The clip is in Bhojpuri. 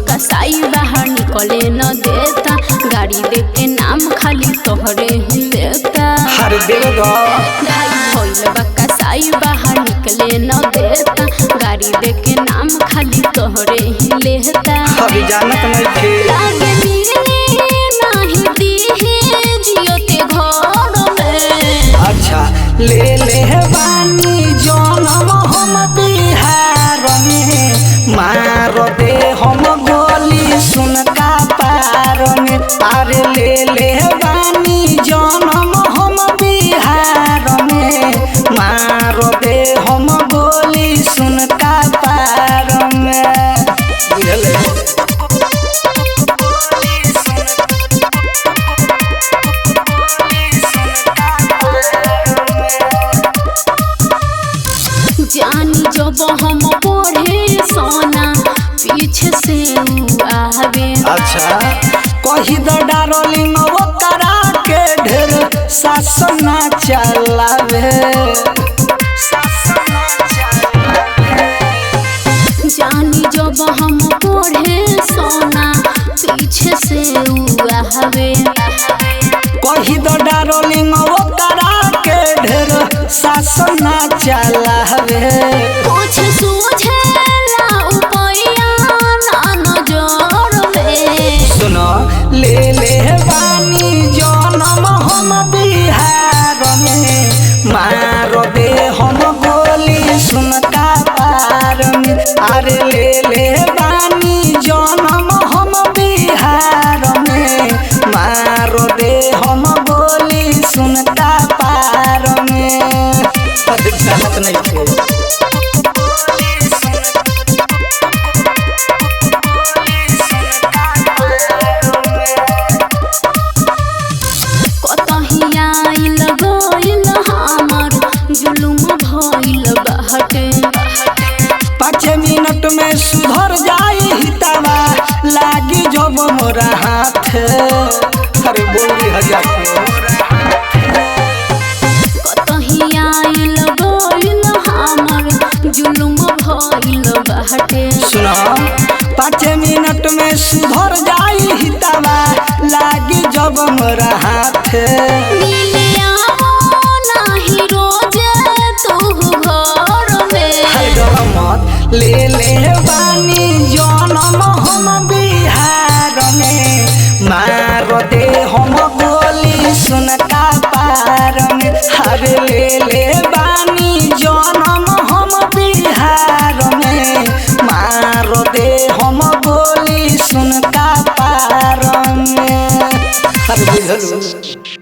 कसाई बाहर निकले न देता, गाड़ी देके नाम खाली तोहरे ही लेता। कसाई बाहर निकले न देता, गाड़ी देके नाम खाली तोहरे ही लेता। लागे मिलने नाही दीहे जियोते घर में। अच्छा ले ले बानी जनम हम बिहार में, मार दे हम गोली सुन का पार में। अरे ले ले बानी जनम हम बिहार में, मार दे हम गोली सुन का पार में। बुझले जानी जब हम पढ़े सोना पीछे से आवे। अच्छा कही द डार्लिंग वो करा के ढेर शासन चलावे। जानी जब हम पढ़े सोना पीछे से आवे। कही द डार्लिंग वो करा के ढेर शासन चलावे। कुछ सूझेला उपैया ना नजर में। सुनो ले ले बानी जनम हम बिहार में, मार दे हम गोली सुन का पार में। अरे ले ले बानी जनम हम बिहार में, मार दे हम गोली सुन का पार में। गलत नहीं थे। पाँच मिनट में सुधर जाई हितावा, लागी जब मोरा हाथ। अरे बोली हजार सुना 5 मिनट में सुधर जाई हितावा, लागी जब मोरा हाथ। ले ले बानी जनम हम बिहार में, मार दे हम गोली सुन का पार में। अरे ले ले बानी जनम हम बिहार में, मार दे हम गोली सुन का पार में। अरे बुझलू।